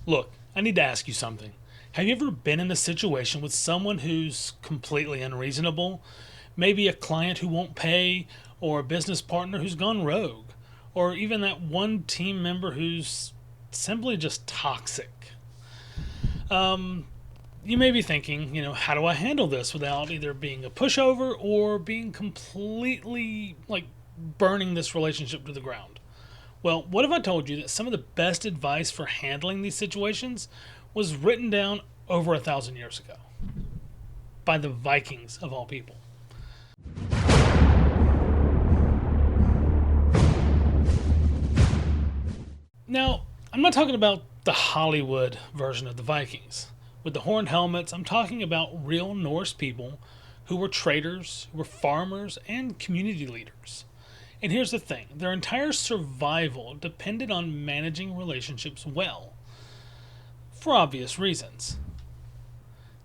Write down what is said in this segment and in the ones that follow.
Look, I need to ask you something. Have you ever been in a situation with someone who's completely unreasonable? Maybe a client who won't pay, or a business partner who's gone rogue, or even that one team member who's simply just toxic? You may be thinking, how do I handle this without either being a pushover or being completely like burning this relationship to the ground? Well, what if I told you that some of the best advice for handling these situations was written down over 1,000 years ago by the Vikings of all people? Now, I'm not talking about the Hollywood version of the Vikings. With the horned helmets, I'm talking about real Norse people who were traders, who were farmers, and community leaders. And here's the thing, their entire survival depended on managing relationships well, for obvious reasons.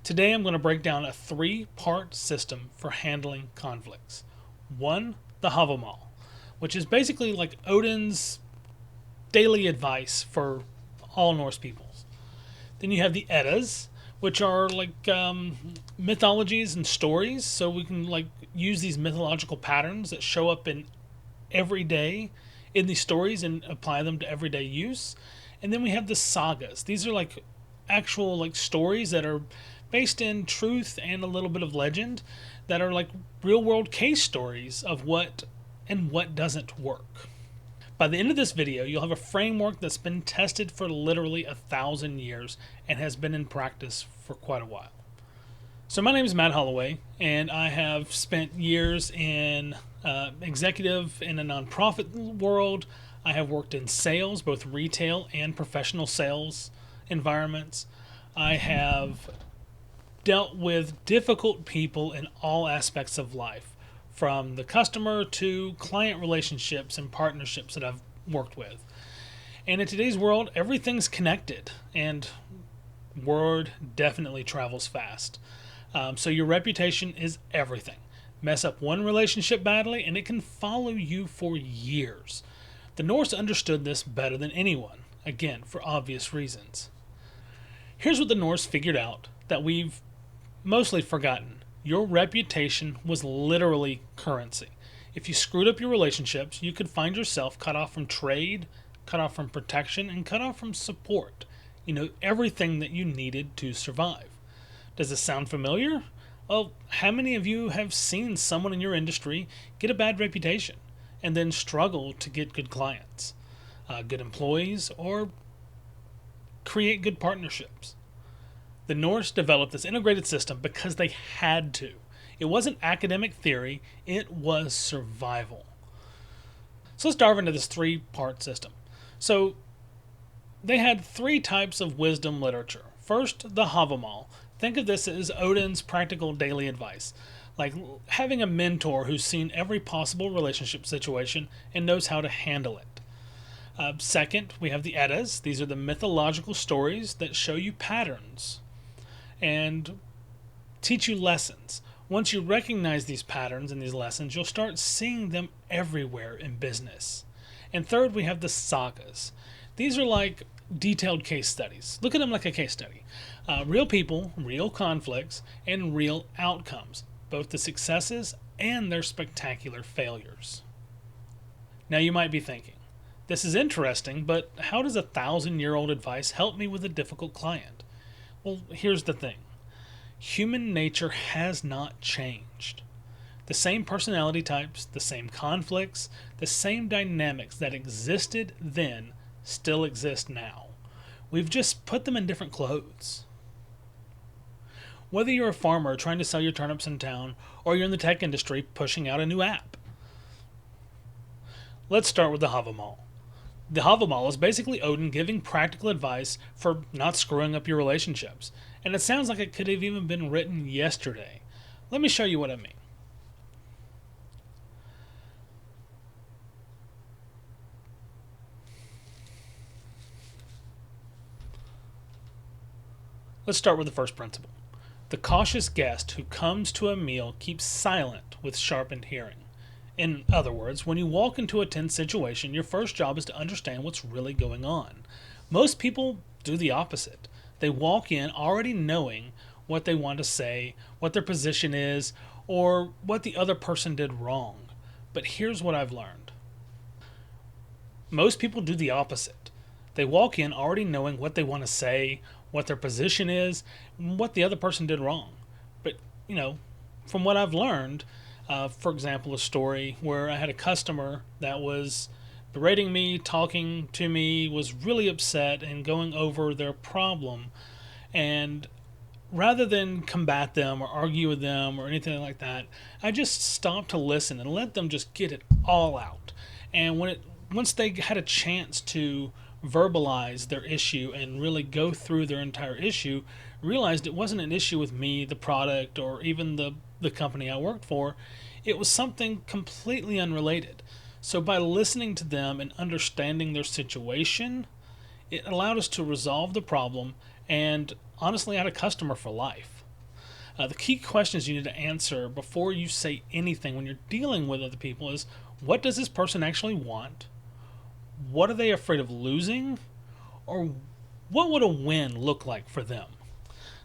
Today I'm going to break down a three-part system for handling conflicts. One, the Hávamál, which is basically like Odin's daily advice for all Norse peoples. Then you have the Eddas, which are like mythologies and stories, so we can like use these mythological patterns that show up in every day in these stories and apply them to everyday use. And then we have the Sagas. These are like actual like stories that are based in truth and a little bit of legend, that are like real world case stories of what and what doesn't work. By the end of this video, you'll have a framework that's been tested for literally 1,000 years and has been in practice for quite a while. So my name is Matt Holloway, and I have spent years in executive in a nonprofit world. I have worked in sales, both retail and professional sales environments. I have dealt with difficult people in all aspects of life, from the customer to client relationships and partnerships that I've worked with. And in today's world, everything's connected, and word definitely travels fast. So your reputation is everything. Mess up one relationship badly, and it can follow you for years. The Norse understood this better than anyone, again, for obvious reasons. Here's what the Norse figured out that we've mostly forgotten. Your reputation was literally currency. If you screwed up your relationships, you could find yourself cut off from trade, cut off from protection, and cut off from support. Everything that you needed to survive. Does this sound familiar? Well, how many of you have seen someone in your industry get a bad reputation and then struggle to get good clients, good employees, or create good partnerships? The Norse developed this integrated system because they had to. It wasn't academic theory, it was survival. So let's dive into this three-part system. So they had three types of wisdom literature. First, the Hávamál. Think of this as Odin's practical daily advice, like having a mentor who's seen every possible relationship situation and knows how to handle it. Second, we have the Eddas. These are the mythological stories that show you patterns and teach you lessons. Once you recognize these patterns and these lessons, you'll start seeing them everywhere in business. And third, we have the Sagas. These are like detailed case studies. Look at them like a case study. Real people, real conflicts, and real outcomes, both the successes and their spectacular failures. Now you might be thinking, this is interesting, but how does 1,000-year-old advice help me with a difficult client? Well, here's the thing. Human nature has not changed. The same personality types, the same conflicts, the same dynamics that existed then still exist now. We've just put them in different clothes. Whether you're a farmer trying to sell your turnips in town, or you're in the tech industry pushing out a new app. Let's start with the Hávamál. The Hávamál is basically Odin giving practical advice for not screwing up your relationships. And it sounds like it could have even been written yesterday. Let me show you what I mean. Let's start with the first principle. The cautious guest who comes to a meal keeps silent with sharpened hearing. In other words, when you walk into a tense situation, your first job is to understand what's really going on. Most people do the opposite. They walk in already knowing what they want to say, what their position is, or what the other person did wrong. But here's what I've learned. Most people do the opposite. They walk in already knowing what they want to say, what their position is, what the other person did wrong. But, from what I've learned, for example, a story where I had a customer that was berating me, talking to me, was really upset and going over their problem. And rather than combat them or argue with them or anything like that, I just stopped to listen and let them just get it all out. And once they had a chance to verbalize their issue and really go through their entire issue, realized it wasn't an issue with me, the product, or even the company I worked for. It was something completely unrelated. So by listening to them and understanding their situation, it allowed us to resolve the problem and honestly had a customer for life. The key questions you need to answer before you say anything when you're dealing with other people is, what does this person actually want? What are they afraid of losing? Or what would a win look like for them?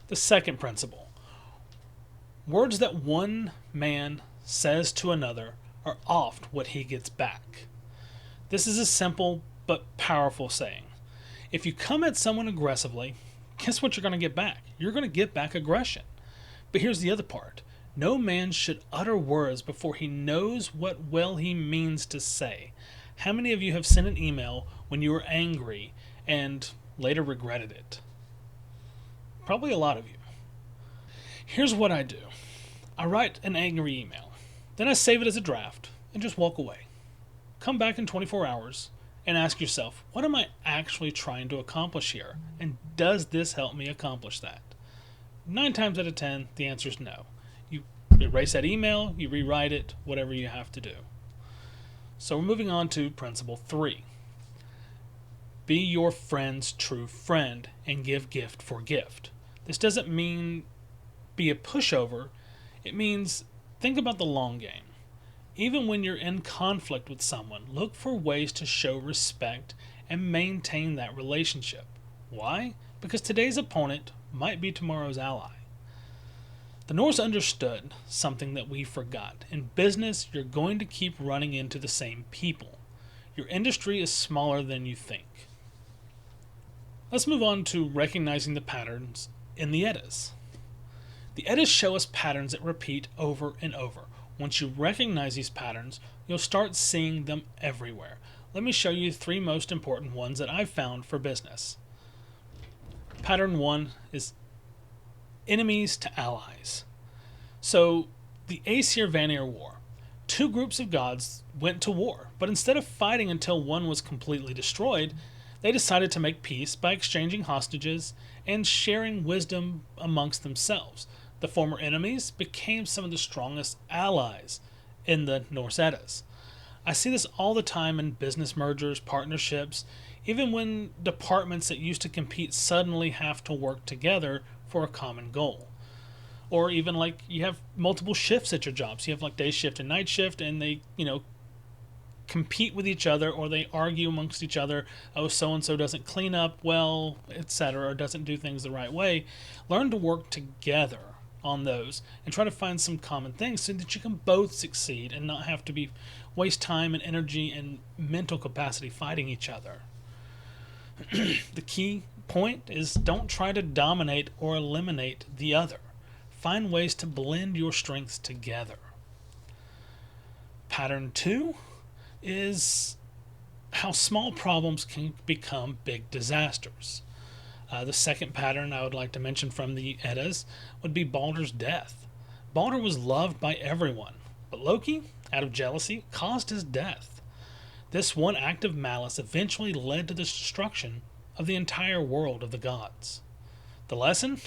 The second principle: words that one man says to another are oft what he gets back. This is a simple but powerful saying. If you come at someone aggressively, guess what you're going to get back? You're going to get back aggression. But here's the other part. No man should utter words before he knows what well he means to say. How many of you have sent an email when you were angry and later regretted it? Probably a lot of you. Here's what I do. I write an angry email. Then I save it as a draft and just walk away. Come back in 24 hours and ask yourself, what am I actually trying to accomplish here? And does this help me accomplish that? 9 times out of 10, the answer is no. You erase that email, you rewrite it, whatever you have to do. So we're moving on to principle 3. Be your friend's true friend and give gift for gift. This doesn't mean be a pushover. It means think about the long game. Even when you're in conflict with someone, look for ways to show respect and maintain that relationship. Why? Because today's opponent might be tomorrow's ally. The Norse understood something that we forgot. In business, you're going to keep running into the same people. Your industry is smaller than you think. Let's move on to recognizing the patterns in the Eddas. The Eddas show us patterns that repeat over and over. Once you recognize these patterns, you'll start seeing them everywhere. Let me show you 3 most important ones that I've found for business. Pattern 1 is enemies to allies. So, the Aesir-Vanir War. 2 groups of gods went to war, but instead of fighting until one was completely destroyed, they decided to make peace by exchanging hostages and sharing wisdom amongst themselves. The former enemies became some of the strongest allies in the Norse Eddas. I see this all the time in business mergers, partnerships, even when departments that used to compete suddenly have to work together for a common goal. Or even like you have multiple shifts at your job. So you have like day shift and night shift, and they, compete with each other, or they argue amongst each other. Oh, so-and-so doesn't clean up well, etc., or doesn't do things the right way. Learn to work together on those and try to find some common things so that you can both succeed and not have to waste time and energy and mental capacity fighting each other. The key point is don't try to dominate or eliminate the other. Find ways to blend your strengths together. Pattern 2 is how small problems can become big disasters. The second pattern I would like to mention from the Eddas would be Baldur's death. Baldur was loved by everyone, but Loki, out of jealousy, caused his death. This one act of malice eventually led to the destruction of the entire world of the gods. The lesson?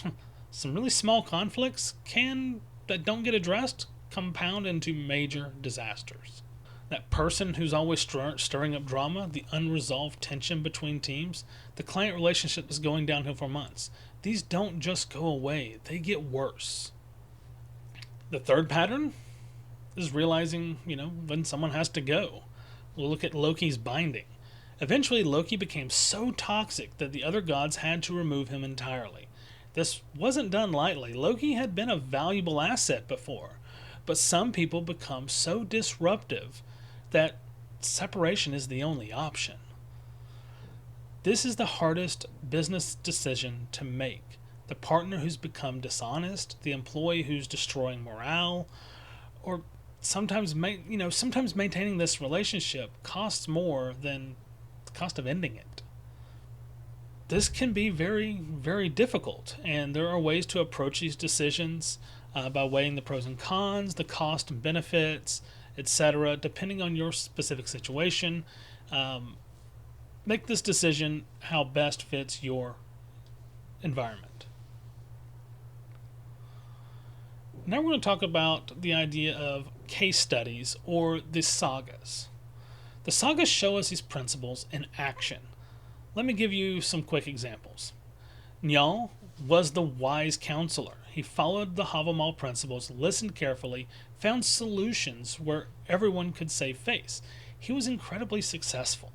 Some really small conflicts that don't get addressed, compound into major disasters. That person who's always stirring up drama, the unresolved tension between teams, the client relationship is going downhill for months. These don't just go away, they get worse. The third pattern is realizing, when someone has to go. We'll look at Loki's binding. Eventually, Loki became so toxic that the other gods had to remove him entirely. This wasn't done lightly. Loki had been a valuable asset before, but some people become so disruptive that separation is the only option. This is the hardest business decision to make. The partner who's become dishonest, the employee who's destroying morale, or sometimes maintaining this relationship costs more than the cost of ending it. This can be very, very difficult, and there are ways to approach these decisions by weighing the pros and cons, the cost and benefits, etc., depending on your specific situation. Make this decision how best fits your environment. Now we're going to talk about the idea of case studies or the sagas. The sagas show us these principles in action. Let me give you some quick examples. Njal was the wise counselor. He followed the Hávamál principles, listened carefully, found solutions where everyone could save face. He was incredibly successful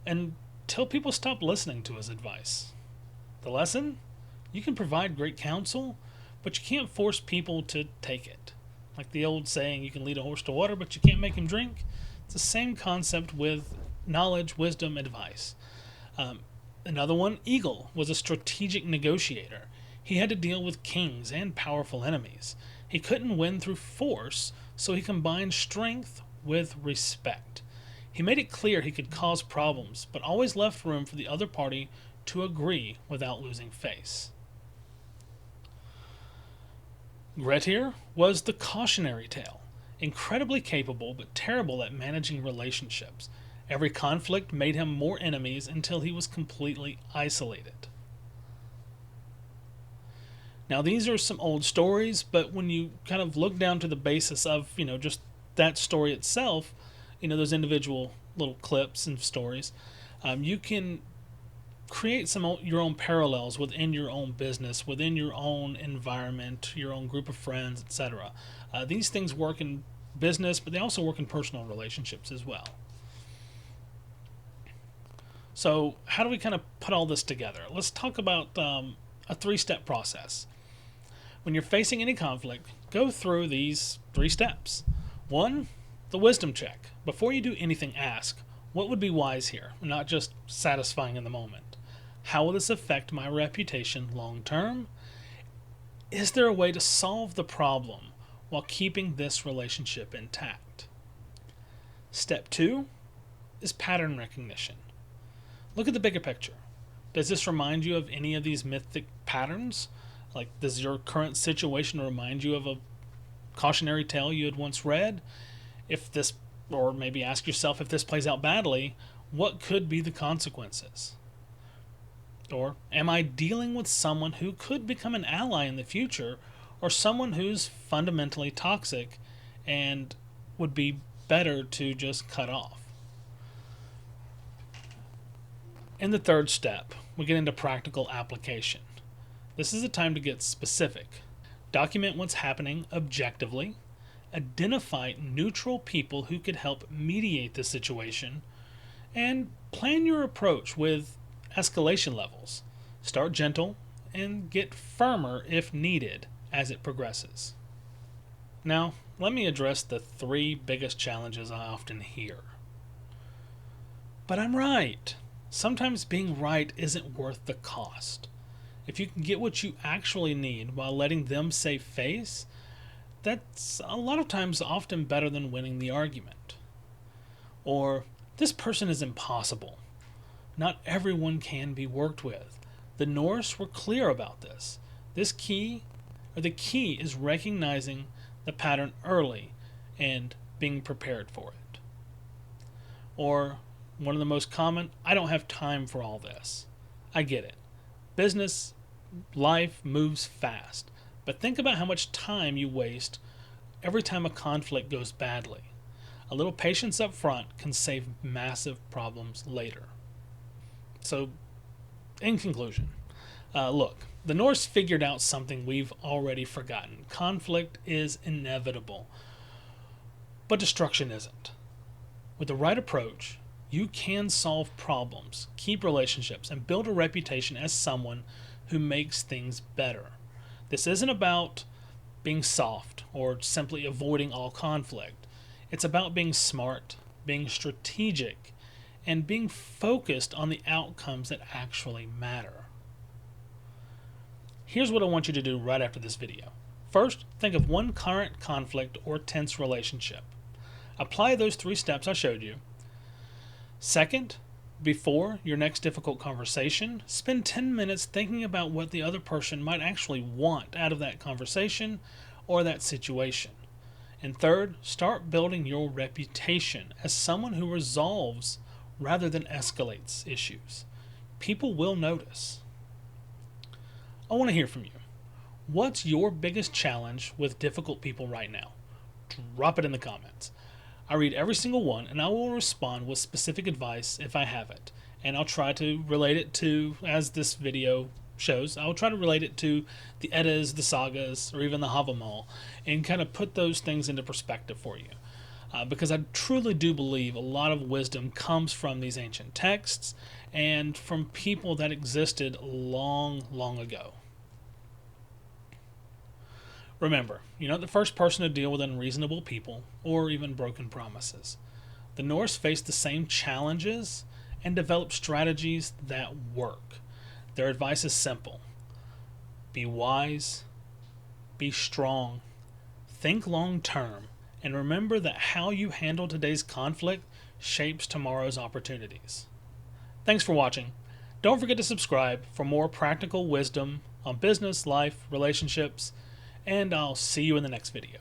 until people stopped listening to his advice. The lesson? You can provide great counsel, but you can't force people to take it. Like the old saying, you can lead a horse to water, but you can't make him drink. It's the same concept with knowledge, wisdom, advice. Another one, Eagle, was a strategic negotiator. He had to deal with kings and powerful enemies. He couldn't win through force, so he combined strength with respect. He made it clear he could cause problems, but always left room for the other party to agree without losing face. Grettir was the cautionary tale, incredibly capable but terrible at managing relationships. Every conflict made him more enemies until he was completely isolated. Now, these are some old stories, but when you kind of look down to the basis of, just that story itself, those individual little clips and stories, you can create your own parallels within your own business, within your own environment, your own group of friends, etc. These things work in business, but they also work in personal relationships as well. So how do we kind of put all this together? Let's talk about a 3-step process. When you're facing any conflict, go through these 3 steps. 1, the wisdom check. Before you do anything, ask, what would be wise here? Not just satisfying in the moment. How will this affect my reputation long term? Is there a way to solve the problem while keeping this relationship intact? Step 2 is pattern recognition. Look at the bigger picture. Does this remind you of any of these mythic patterns? Like, does your current situation remind you of a cautionary tale you had once read? Or maybe ask yourself, if this plays out badly, what could be the consequences? Or am I dealing with someone who could become an ally in the future, or someone who's fundamentally toxic and would be better to just cut off? In the 3rd step, we get into practical application. This is a time to get specific. Document what's happening objectively. Identify neutral people who could help mediate the situation. And plan your approach with escalation levels. Start gentle and get firmer if needed as it progresses. Now, let me address the 3 biggest challenges I often hear. But I'm right. Sometimes being right isn't worth the cost. If you can get what you actually need while letting them save face, that's a lot of times often better than winning the argument. Or, this person is impossible. Not everyone can be worked with. The Norse were clear about this. The key is recognizing the pattern early and being prepared for it. Or, one of the most common, I don't have time for all this. I get it. Business, life moves fast. But think about how much time you waste every time a conflict goes badly. A little patience up front can save massive problems later. So, in conclusion, look, the Norse figured out something we've already forgotten. Conflict is inevitable, but destruction isn't. With the right approach, You can solve problems, keep relationships, and build a reputation as someone who makes things better. This isn't about being soft or simply avoiding all conflict. It's about being smart, being strategic, and being focused on the outcomes that actually matter. Here's what I want you to do right after this video. First, think of one current conflict or tense relationship. Apply those 3 steps I showed you. Second, before your next difficult conversation, spend 10 minutes thinking about what the other person might actually want out of that conversation or that situation. And third, start building your reputation as someone who resolves rather than escalates issues. People will notice. I want to hear from you. What's your biggest challenge with difficult people right now? Drop it in the comments. I read every single one, and I will respond with specific advice if I have it. And I'll try to relate it to, as this video shows, I'll try to relate it to the Eddas, the Sagas, or even the Hávamál, and kind of put those things into perspective for you. Because I truly do believe a lot of wisdom comes from these ancient texts and from people that existed long, long ago. Remember, you're not the first person to deal with unreasonable people or even broken promises. The Norse faced the same challenges and developed strategies that work. Their advice is simple: be wise, be strong, think long term, and remember that how you handle today's conflict shapes tomorrow's opportunities. Thanks for watching. Don't forget to subscribe for more practical wisdom on business, life, relationships, and I'll see you in the next video.